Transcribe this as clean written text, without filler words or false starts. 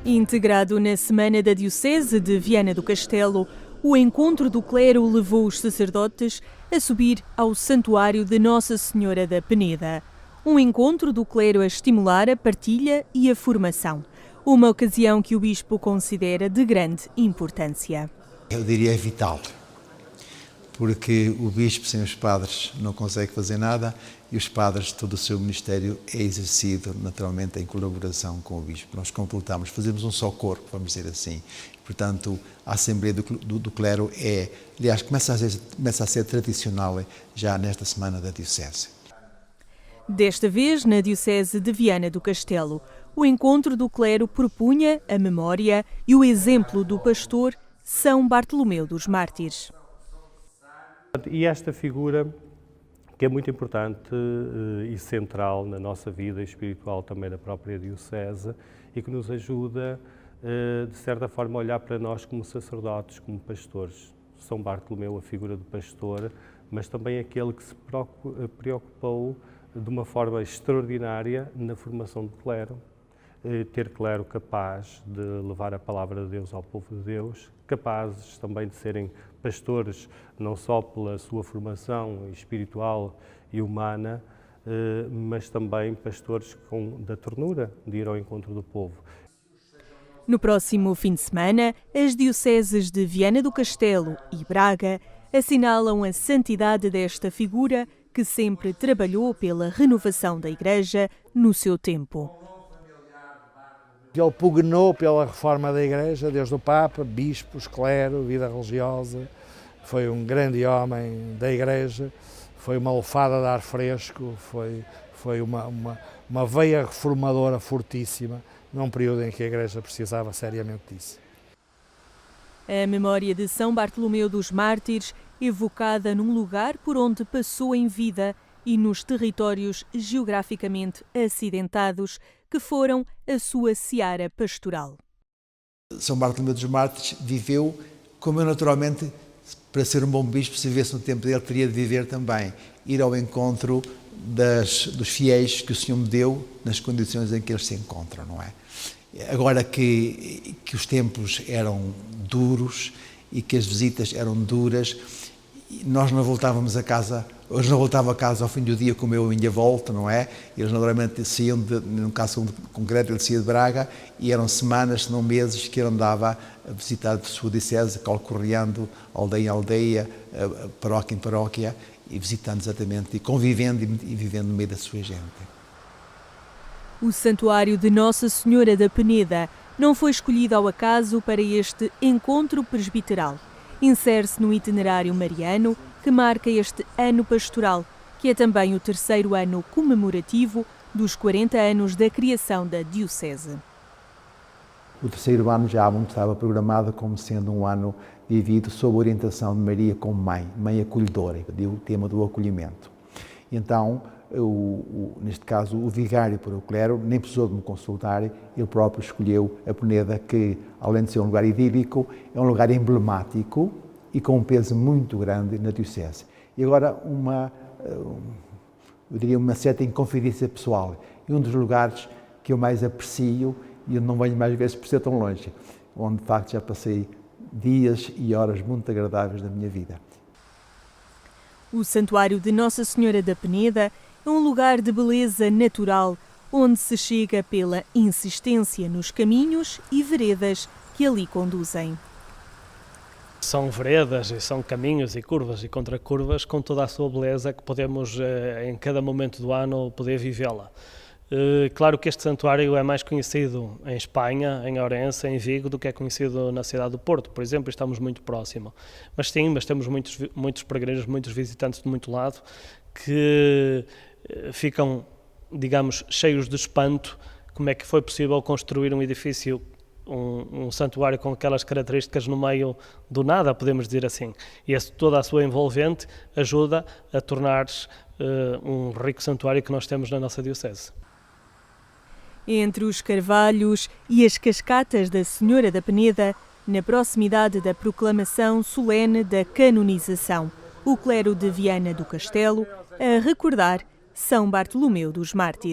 Integrado na Semana da Diocese de Viana do Castelo, o encontro do clero levou os sacerdotes a subir ao Santuário de Nossa Senhora da Peneda. Um encontro do clero a estimular a partilha e a formação. Uma ocasião que o bispo considera de grande importância. Eu diria vital, porque o bispo sem os padres não consegue fazer nada e os padres, todo o seu ministério é exercido naturalmente em colaboração com o bispo. Nós completamos, fazemos um só corpo, vamos dizer assim. Portanto, a Assembleia do Clero aliás, começa a ser tradicional já nesta Semana da Diocese. Desta vez, na Diocese de Viana do Castelo, o encontro do clero propunha a memória e o exemplo do pastor São Bartolomeu dos Mártires. E esta figura, que é muito importante e central na nossa vida espiritual também na própria Diocese e que nos ajuda, de certa forma, a olhar para nós como sacerdotes, como pastores. São Bartolomeu, a figura do pastor, mas também aquele que se preocupou de uma forma extraordinária na formação do clero. Ter clero capaz de levar a palavra de Deus ao povo de Deus, capazes também de serem pastores, não só pela sua formação espiritual e humana, mas também pastores da ternura de ir ao encontro do povo. No próximo fim de semana, as dioceses de Viana do Castelo e Braga assinalam a santidade desta figura que sempre trabalhou pela renovação da Igreja no seu tempo. Ele pugnou pela reforma da Igreja, desde o Papa, bispos, clero, vida religiosa. Foi um grande homem da Igreja, foi uma lufada de ar fresco, foi uma veia reformadora fortíssima, num período em que a Igreja precisava seriamente disso. A memória de São Bartolomeu dos Mártires, evocada num lugar por onde passou em vida e nos territórios geograficamente acidentados que foram a sua seara pastoral. São Bartolomeu dos Mártires viveu como eu naturalmente, para ser um bom bispo, se vivesse no tempo dele, teria de viver também. Ir ao encontro dos fiéis que o Senhor me deu nas condições em que eles se encontram, não é? Agora que os tempos eram duros e que as visitas eram duras, nós não voltávamos a casa, hoje não voltava a casa ao fim do dia como eu a minha volta, não é? Eles naturalmente saíam, no caso concreto, ele saía de Braga e eram semanas, se não meses, que ele andava a visitar a sua diocese, calcorreando aldeia em aldeia, paróquia em paróquia, e visitando exatamente, e convivendo e vivendo no meio da sua gente. O Santuário de Nossa Senhora da Peneda não foi escolhido ao acaso para este encontro presbiteral. Insere-se no itinerário mariano que marca este ano pastoral, que é também o terceiro ano comemorativo dos 40 anos da criação da Diocese. O terceiro ano já estava programado como sendo um ano vivido sob a orientação de Maria como mãe acolhedora, o tema do acolhimento. Então, neste caso, o vigário para o clero nem precisou de me consultar, ele próprio escolheu a Peneda, que, além de ser um lugar idílico, é um lugar emblemático e com um peso muito grande na Diocese. E agora, eu diria uma certa inconfidência pessoal, e um dos lugares que eu mais aprecio, e eu não venho mais vezes por ser tão longe, onde de facto já passei dias e horas muito agradáveis da minha vida. O Santuário de Nossa Senhora da Peneda é um lugar de beleza natural, onde se chega pela insistência nos caminhos e veredas que ali conduzem. São veredas e são caminhos e curvas e contracurvas com toda a sua beleza que podemos, em cada momento do ano, poder vivê-la. Claro que este santuário é mais conhecido em Espanha, em Ourense, em Vigo, do que é conhecido na cidade do Porto, por exemplo, estamos muito próximo. Mas temos muitos peregrinos, muitos visitantes de muito lado, que ficam, digamos, cheios de espanto como é que foi possível construir um edifício, um santuário com aquelas características no meio do nada, podemos dizer assim. E toda a sua envolvente ajuda a tornar um rico santuário que nós temos na nossa Diocese. Entre os carvalhos e as cascatas da Senhora da Peneda, na proximidade da proclamação solene da canonização, o clero de Viana do Castelo a recordar São Bartolomeu dos Mártires.